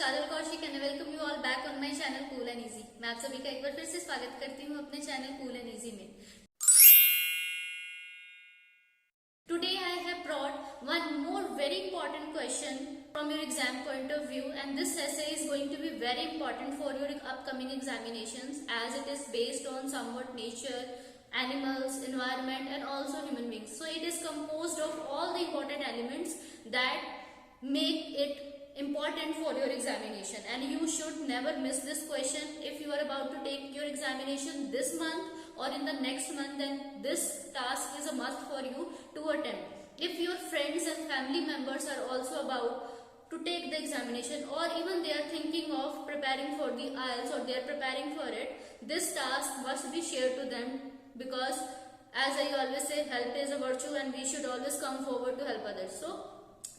Kajal Kaushik and welcome you all back on my channel cool and easy. मैं आप सभी का एक बार फिर से स्वागत करती हूँ अपने चैनल कूल एंड इजी में। Today I have brought one more very important question from your exam point of view, and this essay is going to be very important for your upcoming examinations as it is based on somewhat nature, animals, environment and also human beings. So it is composed of all the important elements that make it important for your examination, and you should never miss this question. If you are about to take your examination this month or in the next month, then this task is a must for you to attempt. If your friends and family members are also about to take the examination, or even they are thinking of preparing for the IELTS or they are preparing for it, this task must be shared to them, because as I always say, help is a virtue and we should always come forward to help others. So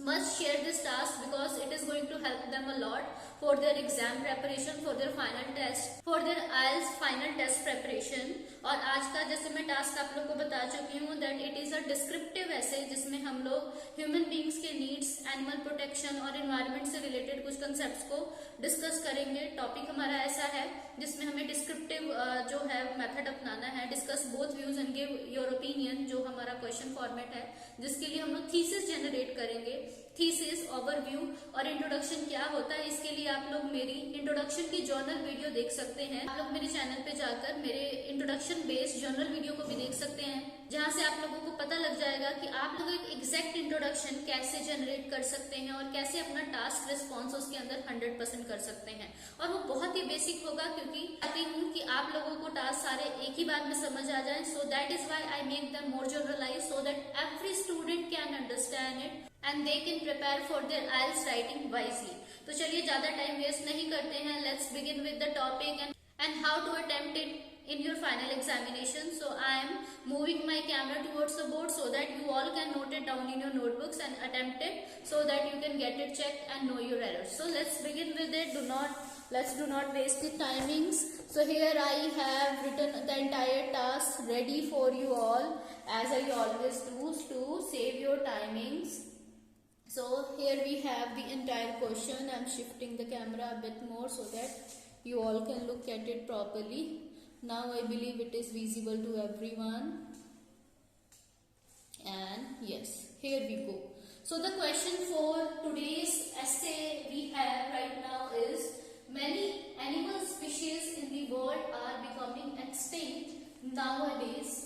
must share this task because it is going to help them a lot for their exam preparation, for their final test, for their IELTS final test preparation. और आज का जैसे मैं task आप लोग को बता चुकी हूँ that it is a descriptive ऐसे, जिसमें हम लोग ह्यूमन बींग्स के नीड्स, एनिमल प्रोटेक्शन और एनवायरनमेंट से रिलेटेड कुछ कंसेप्ट्स को डिस्कस करेंगे। टॉपिक हमारा ऐसा है जिसमें हमें डिस्क्रिप्टिव जो है मेथड अपनाना है, discuss both views and give your opinion, जो हमारा क्वेश्चन फॉर्मेट है, जिसके लिए हम लोग थीसिस जनरेट करेंगे। थीसिस, ओवरव्यू और इंट्रोडक्शन क्या होता है, इसके लिए आप लोग मेरी इंट्रोडक्शन की जर्नल वीडियो देख सकते हैं। आप लोग मेरे चैनल पे जाकर मेरे इंट्रोडक्शन बेस्ड जर्नल वीडियो को भी देख सकते हैं, जहां से आप लोगों को पता लग जाएगा कि आप लोग एक एग्जैक्ट इंट्रोडक्शन कैसे जनरेट कर सकते हैं और कैसे अपना टास्क रिस्पॉन्स उसके अंदर 100% कर सकते हैं। और वो बहुत ही बेसिक होगा, क्योंकि चाहती हूँ कि आप लोगों को टास्क सारे एक ही बार में समझ आ जाए। So that is why I make them more generalise, so that every student can understand it and they can prepare for their IELTS writing wisely. तो चलिए ज्यादा टाइम वेस्ट नहीं करते हैं, let's begin with the topic and how to attempt it in your final examination. So I am moving my camera towards the board so that you all can note it down in your notebooks and attempt it, so that you can get it checked and know your errors. So let's begin with it. Let's do not waste the timings. So here I have written the entire task ready for you all, as I always do, to save your timings. So here we have the entire question. I'm shifting the camera a bit more so that you all can look at it properly. Now I believe it is visible to everyone. And yes, here we go. So the question for today's essay we have right now is, many animal species in the world are becoming extinct nowadays.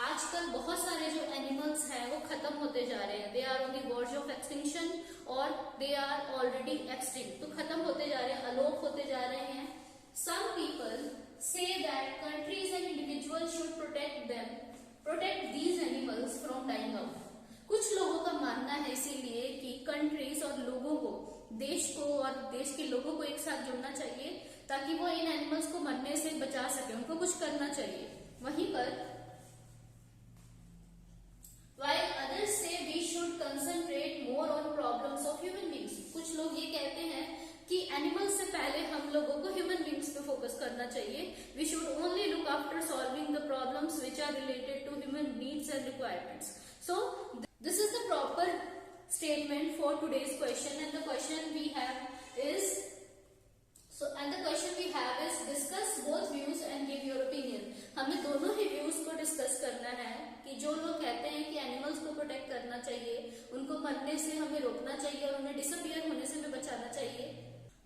आजकल बहुत सारे जो animals हैं वो खत्म होते जा रहे हैं। They are on the verge of extinction और दे आर ऑलरेडी एक्सटिंक्ट, तो खत्म होते जा रहे हैं, अलोप होते जा रहे हैं। Some people say that countries and individuals should protect these animals from dying out. कुछ लोगों का मानना है इसीलिए कि कंट्रीज और लोगों को, देश को और देश के लोगों को एक साथ जुड़ना चाहिए ताकि वो इन एनिमल्स को मरने से बचा सके, उनको कुछ करना चाहिए। वहीं पर while others say we should concentrate more on problems of human beings, कुछ लोग ये कहते हैं कि एनिमल्स से पहले हम लोगों को ह्यूमन बींग्स पे फोकस करना चाहिए। we should only look after solving the problems which are related to human needs and requirements. So this is the proper statement for today's question, and the question we have is discuss both views and give your opinion. हमें दोनों ही views को discuss करना है कि जो लोग कहते हैं कि एनिमल्स को प्रोटेक्ट करना चाहिए, उनको मरने से हमें रोकना चाहिए और उन्हें डिसअपियर होने से हमें बचाना चाहिए,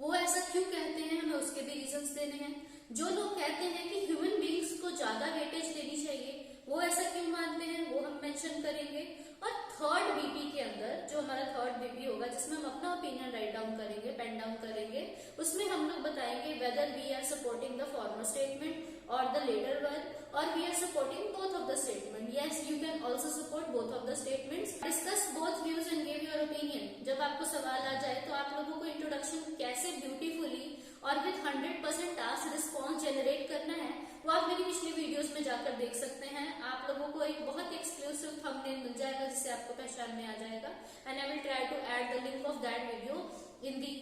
वो ऐसा क्यों कहते हैं, हमें उसके भी रीजंस देने हैं। जो लोग कहते हैं कि ह्यूमन बींग्स को ज्यादा वेटेज देनी चाहिए, वो ऐसा क्यों मानते हैं, वो हम मेंशन करेंगे। और थर्ड बीपी के अंदर जो हमारा थर्ड बीपी होगा, जिसमें हम अपना ओपिनियन राइट डाउन करेंगे, पेन डाउन करेंगे, उसमें हम लोग बताएंगे whether we are supporting the former statement और द लेटर वन, और we are supporting both of the statement. Yes, you can also support both of the statements. Discuss both views and give your opinion. जब आपको सवाल आ जाए तो आप लोगों को इंट्रोडक्शन कैसे ब्यूटीफुली और विद 100% टास्क रिस्पॉन्स जनरेट करना है, वो आप मेरी पिछली वीडियोस में जाकर देख सकते हैं। आप लोगों को एक बहुत एक्सक्लूसिव थंबनेल मिल जाएगा जिससे आपको पहचान में आ जाएगा, and I will try to add the link of that video in the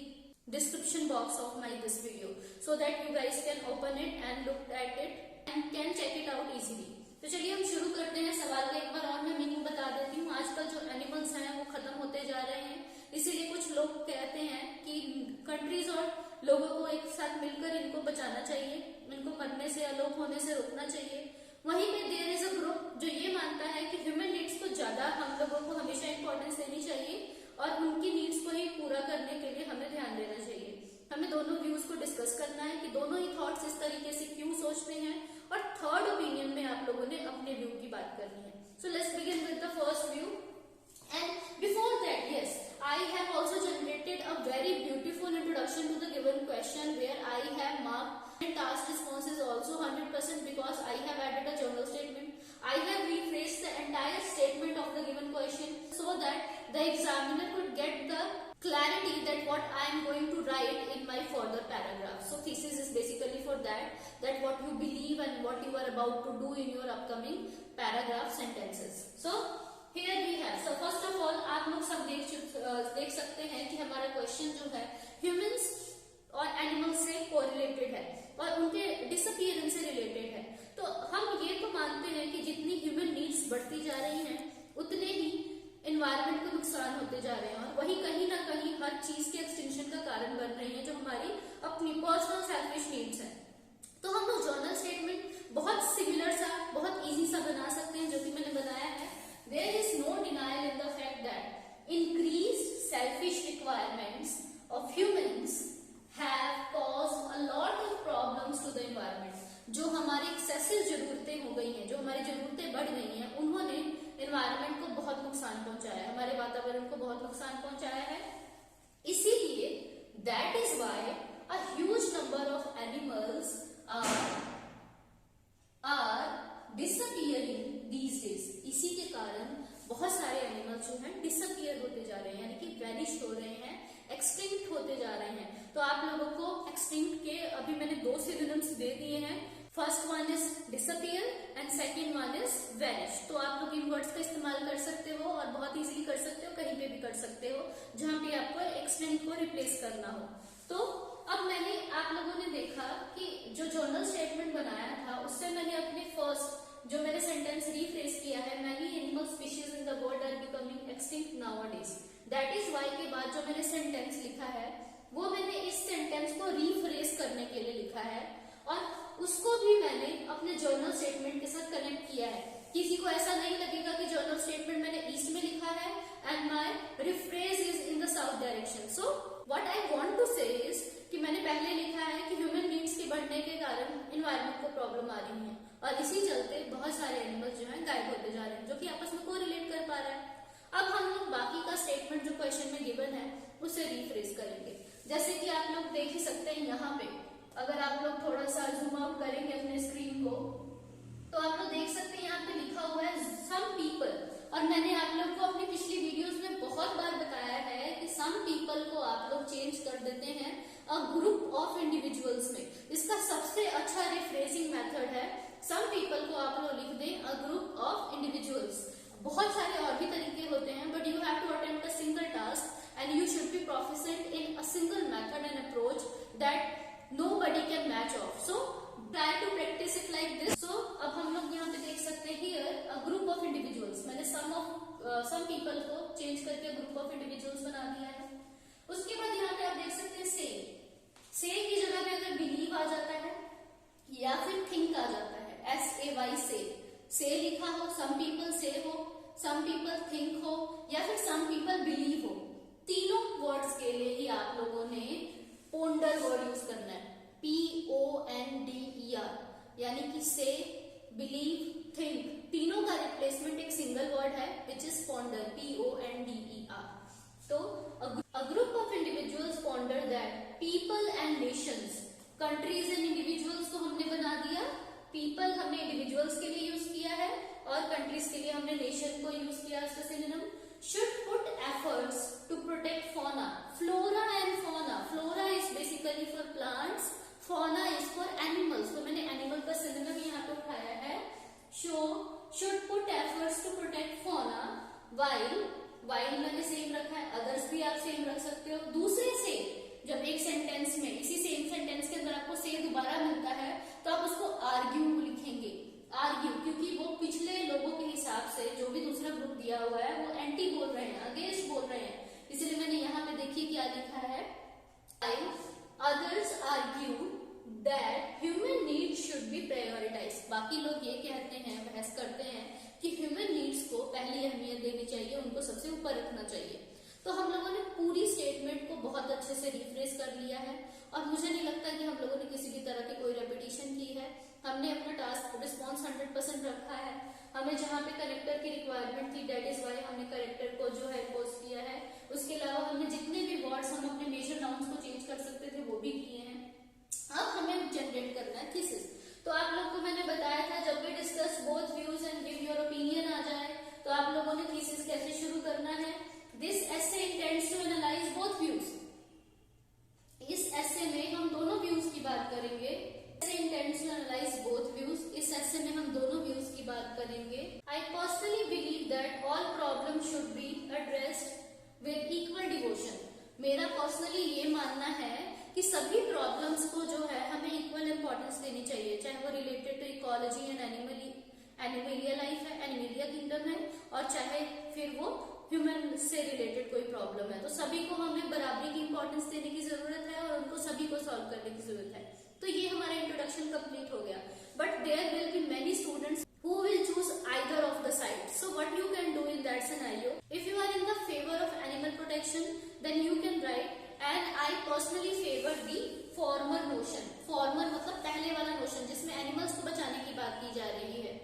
description box of my this video, so that you guys can open it and look at it and can check it out easily. तो चलिए हम शुरू करते हैं। सवाल का एक बार और मैं मीनिंग बता देती हूँ। आजकल जो एनिमल्स हैं वो खत्म होते जा रहे हैं, इसीलिए कुछ लोग कहते हैं कि कंट्रीज और लोगों को एक साथ मिलकर इनको बचाना चाहिए, इनको मरने से, अलोप होने से रोकना चाहिए। वहीं पे देयर इज अ ग्रुप जो ये मानता है कि ह्यूमन नीड्स को ज्यादा हम लोगों को हमेशा इंपॉर्टेंस देनी चाहिए और उनकी नीड्स को ही पूरा करने के लिए हमें ध्यान देना चाहिए। हमें दोनों व्यूज को डिस्कस करना है कि दोनों ही थॉट्स इस तरीके से क्यों सोचते हैं, और थर्ड ओपिनियन में आप लोगों ने अपने व्यू की बात करनी है। So let's begin with the first view, and before that yes I have also generated a very beautiful introduction to the given question where I have marked and task responses also 100% because I have added a journal statement. I have rephrased the entire statement of the given question so that the examiner could get the clarity that what I am going to write in my further paragraph. So thesis is basically for that what you believe and what you are about to do in your upcoming paragraph sentences. So here we have, so first of all आप लोग सब देख सकते हैं कि हमारा question जो है ह्यूमंस और एनिमल्स से कोरिलेटेड है और उनके डिसअपीयरेंस से रिलेटेड है। तो हम ये तो मानते हैं कि जितनी ह्यूमन नीड्स बढ़ती जा रही हैं उतने ही एनवायरनमेंट को नुकसान होते जा रहे हैं और वही कहीं ना कहीं हर चीज के एक्सटिंक्शन का कारण बन रही है जो हमारी अपनी पर्सनल सेल्फिश नीड्स है। तो हम लोग जर्नल स्टेटमेंट बहुत सिमिलर सा, बहुत इजी सा बना सकते हैं जो कि मैंने बनाया है। There is no denial in the fact that increased selfish requirements of humans have caused a lot of problems to the environment. जो हमारी एक्सेसिव जरूरतें हो गई हैं, जो हमारी जरूरतें बढ़ गई हैं, उन्होंने एनवायरनमेंट को बहुत नुकसान पहुंचाया है, हमारे वातावरण को बहुत नुकसान पहुंचाया है। इसीलिए that is why a huge number of animals are disappearing these days. इसी के कारण बहुत सारे एनिमल्स जो हैं डिसअपियर होते जा रहे हैं, यानी कि वैनिश हो रहे हैं, एक्सटिंक्ट होते जा रहे हैं। तो आप लोगों को एक्सटिंक्ट के अभी मैंने दो सिनोनिम्स दे दिए हैं। First one is disappear and second one is vanish. तो आप लोग इन वर्ड्स का इस्तेमाल कर सकते हो और बहुत इजीली कर सकते हो, कहीं पे भी कर सकते हो जहां पे आपको एक्सटिंक्ट को रिप्लेस करना हो। तो अब मैंने आप लोगों ने देखा कि जो जर्नल स्टेटमेंट बनाया था उससे मैंने अपने फर्स्ट जो मैंने सेंटेंस रीफ्रेज किया है, many animal species in the world are becoming extinct nowadays, that is why के बाद जो मैंने सेंटेंस लिखा है वो मैंने इस सेंटेंस को रीफ्रेज करने के लिए लिखा है और उसको भी मैंने अपने जर्नल स्टेटमेंट के साथ कनेक्ट किया है। किसी को ऐसा नहीं लगेगा कि जर्नल स्टेटमेंट मैंने ईस्ट में लिखा है and my rephrase is in the south direction. So what I want to say is कि मैंने पहले लिखा है कि ह्यूमन नीड्स के बढ़ने के कारण एनवायरनमेंट को प्रॉब्लम आ रही है और इसी चलते बहुत सारे एनिमल्स जो हैं गायब होते जा रहे हैं, जो कि आपस में कोरिलेट कर पा रहे हैं। अब हम लोग बाकी का स्टेटमेंट जो क्वेश्चन में गिवन है उसे रिफ्रेज करेंगे। जैसे कि आप लोग देख ही सकते हैं यहाँ पे, अगर आप लोग थोड़ा सा जूम आउट करेंगे अपने स्क्रीन को तो आप लोग देख सकते हैं यहाँ पे लिखा हुआ है सम पीपल, और मैंने आप लोग को अपनी पिछली वीडियोस में बहुत बार बताया है कि सम पीपल को आप लोग चेंज कर देते हैं अ ग्रुप ऑफ इंडिविजुअल्स में। इसका सबसे अच्छा रिफ्रेजिंग मेथड है सम पीपल को आप लोग लिख दें अ ग्रुप ऑफ इंडिविजुअल्स। बहुत सारे और भी तरीके होते हैं but you have to attempt a single task and you should be proficient in a single method and approach that nobody can match off. So try to practice it like this. So अब हम लोग यहाँ पे देख सकते हैं here a group of individuals, मैंने some people को चेंज करके group of individuals बना दिया है। उसके बाद यहाँ पे आप देख सकते हैं say की जगह पे अगर believe आ जाता है या फिर think आ जाता है, SAY say लिखा हो, some people say हो, some people think हो या फिर some people believe हो, तीनों वर्ड्स के लिए ही आप लोगों ने पोंडर वर्ड यूज करना है, PONDER, यानी कि से, बिलीव, थिंक, तीनों का रिप्लेसमेंट एक सिंगल वर्ड है विच इज पोंडर, PONDER। तो a group of individuals ponder that people and Nations, countries and individuals को हमने बना दिया, पीपल हमने इंडिविजुअल्स के लिए यूज किया है और कंट्रीज के लिए हमने नेशन को यूज किया। इसका synonym should put efforts to protect fauna, flora and fauna. Flora is basically for plants, fauna is for animals. तो मैंने animal का synonym यहाँ पे उठाया है, should put efforts to protect fauna, while मैंने सेम रखा है, others भी आप सेम रख सकते हो। दूसरे से जब एक सेंटेंस में इसी सेम सेंटेंस के अंदर आपको से दोबारा मिलता है तो आप उसको आर्ग्यू लिखेंगे, आर्ग्यू, क्योंकि वो पिछले लोगों के हिसाब से जो भी दूसरा ग्रुप दिया हुआ है वो एंटी बोल रहे हैं, अगेंस्ट बोल रहे हैं, इसलिए मैंने यहाँ पे देखिए क्या लिखा है, while argue that human needs should be prioritized. बाकी लोग ये कहते हैं, बहस करते हैं कि ह्यूमन नीड्स को पहली अहमियत देनी चाहिए, उनको सबसे ऊपर रखना चाहिए। तो हम लोगों ने पूरी स्टेटमेंट को बहुत अच्छे से रिफ्रेश कर लिया है और मुझे नहीं लगता कि हम लोगों ने किसी भी तरह की कोई रेपिटेशन की है। हमने अपना टास्क रिस्पॉन्स 100% रखा है। हमें जहाँ पे करेक्टर की रिक्वायरमेंट थी, दैट इज वाई हमने करेक्टर को जो है पोस्ट किया है। उसके अलावा हमने जितने भी वर्ड्स हम अपने मेजर नाउन्स को चेंज कर सकते थे वो भी किए हैं। अब हमें जनरेट करना है थीसिस। तो आप लोग को मैंने बताया था जब भी discuss both views and give your opinion आ जाए तो आप लोगों ने थीसिस कैसे शुरू करना है। This essay intends to analyse both views. इस एसे में हम दोनों व्यूज की बात करेंगे। Intends to analyse both views. इस एसे में हम दोनों व्यूज की बात करेंगे। I personally believe that all problem should be addressed with equal devotion. मेरा पर्सनली ये मानना है कि सभी प्रॉब्लम्स को जो है हमें इक्वल इंपॉर्टेंस देनी चाहिए, चाहे वो related to ecology and animalia life है, एनिमलिया किंगडम है, और चाहे फिर वो ह्यूमन से रिलेटेड कोई प्रॉब्लम है। तो सभी को हमें बराबरी की इंपॉर्टेंस देने की जरूरत है और उनको सभी को सॉल्व करने की जरूरत है। तो ये हमारा इंट्रोडक्शन कंप्लीट हो गया। But there will be many students who will choose either of the sides. So what you can do in that scenario, if you are in the favor of animal protection, then you can write, and I personally favor the former notion. Former मतलब पहले वाला notion जिसमें animals को बचाने की बात की जा रही है।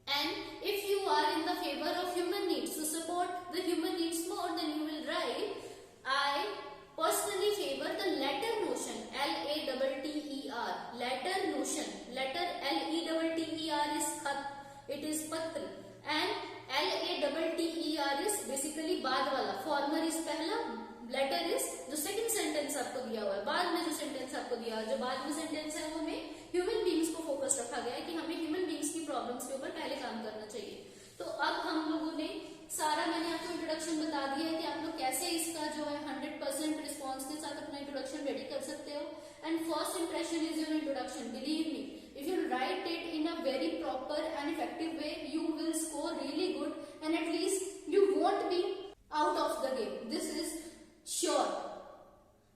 And if you are in the favor of human needs, to support the human needs more, then you will write, I personally favor the latter notion, L-A-T-T-E-R, latter notion. Letter L-E-T-T-E-R is khat, it is patra, and L-A-T-T-E-R is basically बाद वाला, former is पहला, letter is जो second sentence आपको दिया हुआ है, बाद में जो sentence आपको दिया हुआ है, जो बाद में sentence है वो में human beings को फोकस रखा गया है कि हमें human beings की प्रॉब्लम्स के ऊपर पहले काम करना चाहिए। तो अब हम लोगों ने सारा, मैंने आपको इंट्रोडक्शन बता दिया है कि आप लोग कैसे इसका जो है 100% रिस्पॉन्स के साथ अपना इंट्रोडक्शन रेडी कर सकते हो। And first impression is your introduction. Believe me, if you write it in a very proper and effective way, you will score really good and at least you won't be out of the game. This is sure.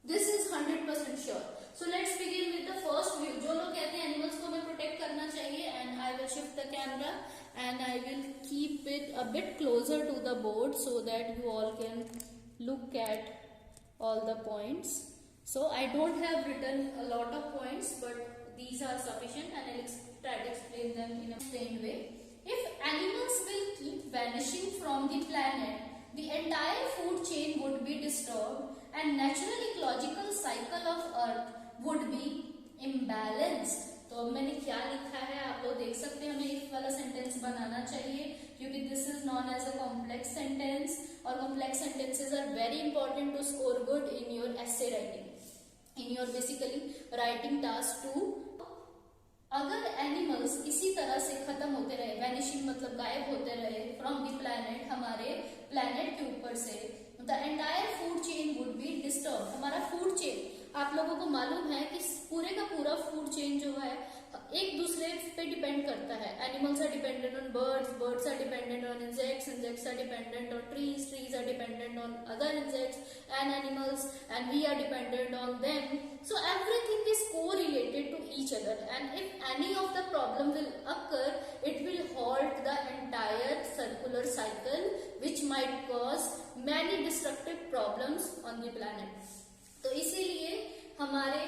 This is 100% sure. So let's begin with the first view. जो लोग कहते हैं animals को हमें protect करना चाहिए, and I will shift the camera and I will keep it a bit closer to the board so that you all can look at all the points. So I don't have written a lot of points, but these are sufficient and I'll try to explain them in a plain way. If animals will keep vanishing from the planet, the entire food chain would be disturbed and natural ecological cycle of Earth would be imbalanced. तो अब मैंने क्या लिखा है आप लोग देख सकते हैं। हमें इफ वाला सेंटेंस बनाना चाहिए क्योंकि this is known as a complex sentence और complex sentences are very important to score good in your essay writing, in your basically writing task 2। अगर एनिमल्स इसी तरह से खत्म होते रहे, वैनिशिंग मतलब गायब होते रहे फ्रॉम द प्लैनेट, हमारे प्लैनेट के ऊपर से, the entire food chain would be disturb. हमारा फूड चेन, आप लोगों को मालूम है कि पूरे का पूरा फूड चेन जो है एक दूसरे पे डिपेंड करता है। Animals are dependent on birds, birds are dependent on insects, insects are dependent on trees, trees are dependent on other insects and animals, and we are dependent on them. So everything is correlated to each other, and if any of the problem will occur, it will halt the entire circular cycle, which might cause many destructive problems on the planet. तो इसीलिए हमारे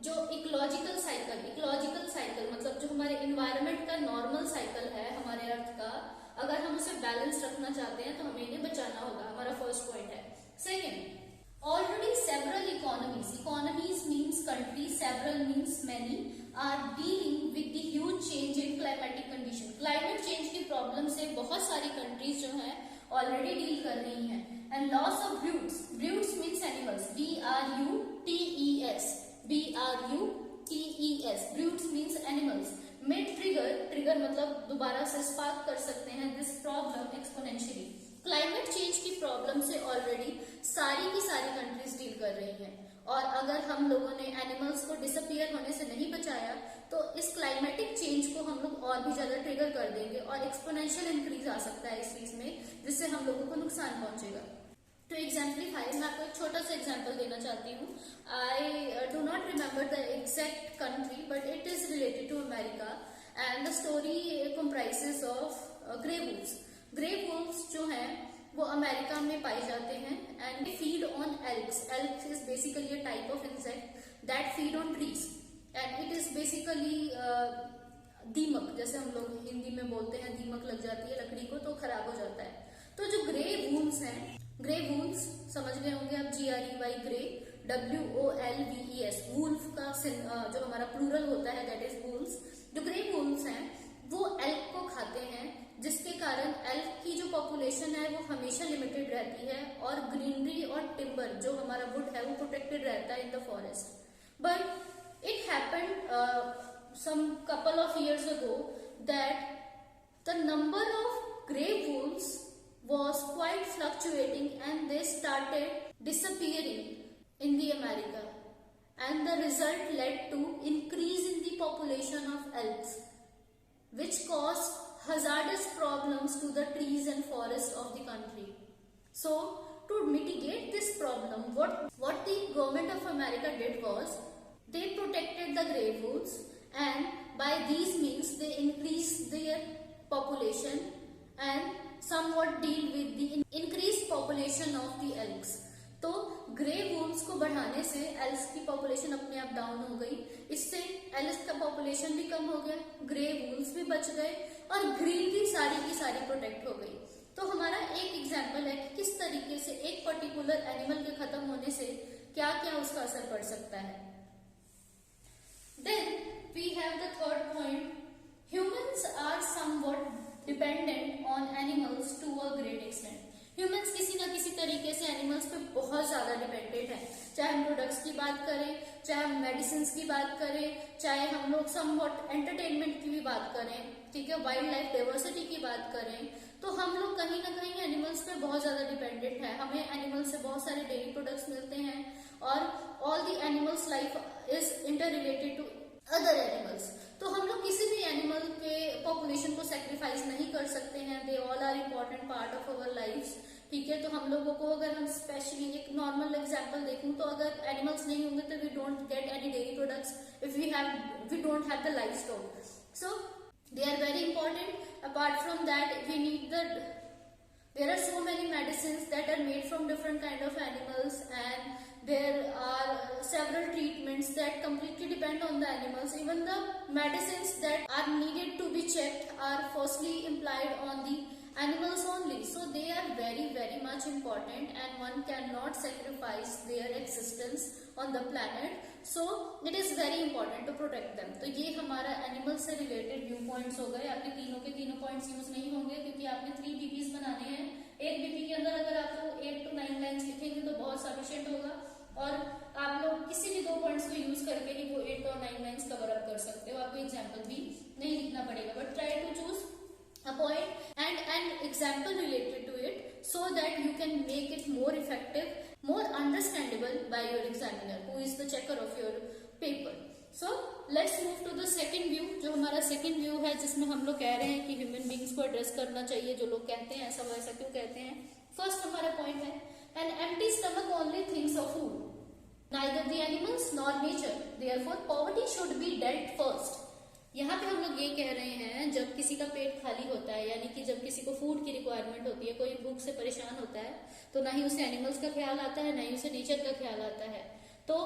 जो ecological cycle मतलब जो हमारे environment का normal cycle है हमारे अर्थ का, अगर हम उसे बैलेंस रखना चाहते हैं तो हमें इन्हें बचाना होगा। हमारा फर्स्ट पॉइंट है। Second, already several economies means countries, several means many, are dealing with the huge change in climatic condition. Climate change की प्रॉब्लम से बहुत सारी कंट्रीज जो है ऑलरेडी डील कर रही हैं। And loss of breeds means animals, BRUTES, breeds means animals, may trigger मतलब दोबारा से स्पार्क कर सकते हैं this problem exponentially. Climate change की प्रॉब्लम से ऑलरेडी सारी की सारी कंट्रीज डील कर रही हैं, और अगर हम लोगों ने एनिमल्स को डिसअपियर होने से नहीं बचाया तो इस क्लाइमेटिक चेंज को हम लोग और भी ज्यादा ट्रिगर कर देंगे और एक्सपोनेंशियल इंक्रीज आ सकता है इस चीज में, जिससे हम लोगों को नुकसान पहुंचेगा। तो एग्जाम्पलीफाई, मैं आपको एक छोटा सा एग्जाम्पल देना चाहती हूँ. I do not remember the exact country, but it is related to America, and the story comprises of grey wolves. Grey wolves जो हैं वो अमेरिका में पाए जाते हैं and they feed on elks. Elk is basically a type of insect that feed on trees, and it is basically दीमक, जैसे हम लोग हिंदी में बोलते हैं दीमक लग जाती है लकड़ी को तो खराब हो जाता है. तो जो ग्रे वूल्स हैं, ग्रे वूल्स समझ गए होंगे आप, GREY ग्रे, WOLVES वूल्फ का जो हमारा प्लूरल होता है दैट इज वूल्स. जो ग्रे वूल्स हैं वो एल्क को खाते हैं, जिसके कारण एल्क की जो पॉपुलेशन है वो हमेशा लिमिटेड रहती है और ग्रीनरी और टिम्बर जो हमारा वुड है वो प्रोटेक्टेड रहता है in the forest. But it happened some couple of years ago that the number of grey wolves was quite fluctuating and they started disappearing in the America, and the result led to increase in the population of elks, which caused hazardous problems to the trees and forests of the country. So to mitigate this problem, what the government of America did was they protected the grey wolves, and by these means they increased their population and somewhat deal with the increased population of the elks. तो grey wools को बढ़ाने से एल्क्स की population अपने आप down हो गई, इससे एल्क्स का पॉपुलेशन भी कम हो गया, ग्रे वूल्स भी बच गए और ग्रीनरी सारी की सारी प्रोटेक्ट हो गई. तो हमारा एक एग्जाम्पल है कि किस तरीके से एक पर्टिकुलर एनिमल के खत्म होने से क्या क्या उसका असर पड़ सकता है. Then we have the third point. Humans are somewhat dependent on animals to a great extent. Humans किसी ना किसी तरीके से एनिमल्स पे बहुत ज्यादा डिपेंडेंट है, चाहे हम प्रोडक्ट्स की बात करें, चाहे हम मेडिसिन की बात करें, चाहे हम लोग समवॉट एंटरटेनमेंट की भी बात करें, ठीक है, वाइल्ड लाइफ डाइवर्सिटी की बात करें, तो हम लोग कहीं ना कहीं एनिमल्स पे बहुत ज्यादा डिपेंडेंट है. हमें एनिमल्स से बहुत सारे डेयरी प्रोडक्ट्स मिलते हैं और all the animals life is interrelated to other animals. तो हम लोग किसी भी एनिमल के पॉपुलेशन को सेक्रीफाइस नहीं कर सकते हैं. They all are important part of our life, ठीक है. तो हम लोगों को अगर हम स्पेशली एक नॉर्मल एग्जांपल देखूं तो अगर एनिमल्स नहीं होंगे तो we don't get any dairy products if we don't have the livestock. So they are very important. Apart from that we need there are so many medicines that are made from different kind of animals, and there are several treatments that completely depend on the animals. Even the medicines that are needed to be checked are firstly implied on the animals only. So they are very very much important and one cannot sacrifice their existence on the planet. So it is very important to protect them. तो ये हमारा animal से related view points हो गए. आपके तीनों के तीनों पॉइंट्स यूज नहीं होंगे क्योंकि आपने 3 बीपीज बनाने हैं. एक बीपी के अंदर अगर आप लोग 8 to 9 लाइन्स लिखेंगे तो बहुत सफिशिएंट होगा और आप लोग किसी भी 2 पॉइंट्स को यूज करके ही वो 8 और 9 लाइन्स कवर अप कर सकते हो. आपको एग्जाम्पल भी नहीं लिखना पड़ेगा, but try to choose a point and an example related to it so that you can make it more effective, more understandable by your examiner who is the checker of your paper. So let's move to the second view. जो हमारा second view है जिसमें हम लोग कह रहे हैं कि human beings को address करना चाहिए. जो लोग कहते हैं ऐसा वैसा क्यों कहते हैं. First हमारा point है an empty stomach only thinks of food, neither the animals nor nature, therefore poverty should be dealt first. यहाँ पे हम लोग ये कह रहे हैं जब किसी का पेट खाली होता है, यानी कि जब किसी को फूड की रिक्वायरमेंट होती है, कोई भूख से परेशान होता है, तो ना ही उसे एनिमल्स का ख्याल आता है ना ही उसे नेचर का ख्याल आता है. तो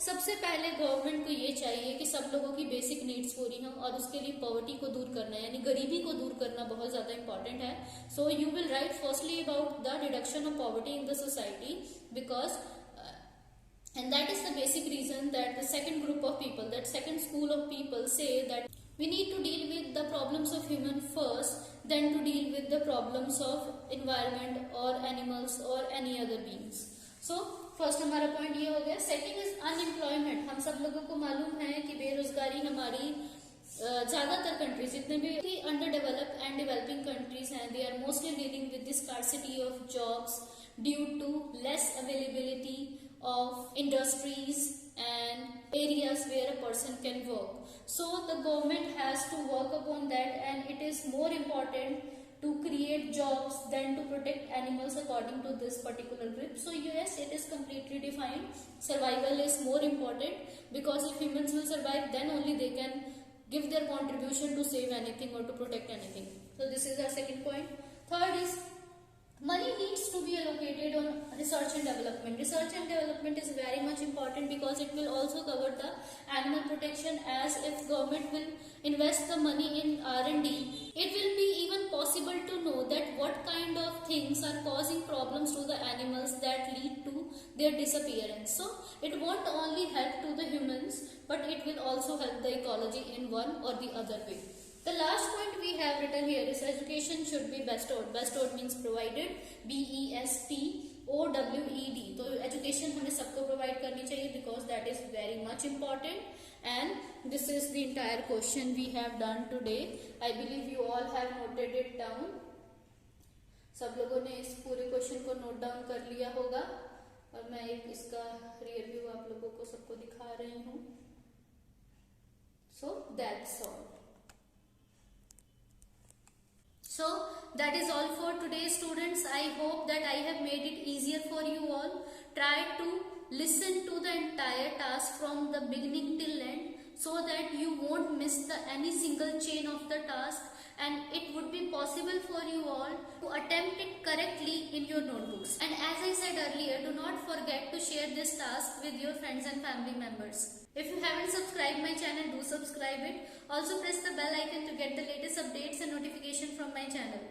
सबसे पहले गवर्नमेंट को ये चाहिए कि सब लोगों की बेसिक नीड्स पूरी हों और उसके लिए पॉवर्टी को दूर करना यानी गरीबी को दूर करना बहुत ज्यादा इंपॉर्टेंट है. So you will write firstly about the reduction of poverty in the society because and that is the basic reason that the second group of people, that second school of people say that we need to deal with the problems of human first, then to deal with the problems of environment or animals or any other beings. So first हमारा point ये हो गया. Second is unemployment. हम सब लोगों को मालूम है कि बेरोजगारी हमारी ज्यादातर कंट्रीज जितने भी under developed and developing countries हैं, they are mostly dealing with this scarcity of jobs due to less availability of industries and areas where a person can work. So the government has to work upon that and it is more important to create jobs than to protect animals according to this particular group. So yes, it is completely defined. Survival is more important, because if humans will survive, then only they can give their contribution to save anything or to protect anything. So this is our second point. Third is, money needs to be allocated on research and development. Research and development is very much important, because it will also cover the animal protection, as if government will invest the money in R&D, it will be even possible to know that what kind of things are causing problems to the animals that lead to their disappearance. So it won't only help to the humans, but it will also help the ecology in one or the other way. The last point we have written here is, education should be bestowed. Bestowed means provided, BESTOWED. तो education हमें सबको provide करनी चाहिए, because that is very much important. And this is the entire question we have done today. I believe you all have noted it down. सब लोगों ने इस पूरे क्वेश्चन को नोट डाउन कर लिया होगा, और मैं एक इसका रियल व्यू आप लोगों को सबको दिखा रही हूँ. So that's all. So that is all for today, students. I hope that I have made it easier for you all. Try to listen to the entire task from the beginning till end, so that you won't miss any single chain of the task, and it would be possible for you all to attempt it correctly in your notebooks. And as I said earlier, do not forget to share this task with your friends and family members. If you haven't subscribed my channel, do subscribe it. Also press the bell icon to get the latest updates and notification from my channel.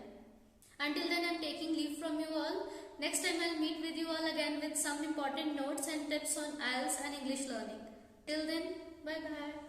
Until then, I'm taking leave from you all. Next time I'll meet with you all again with some important notes and tips on IELTS and English learning. Till then, bye bye.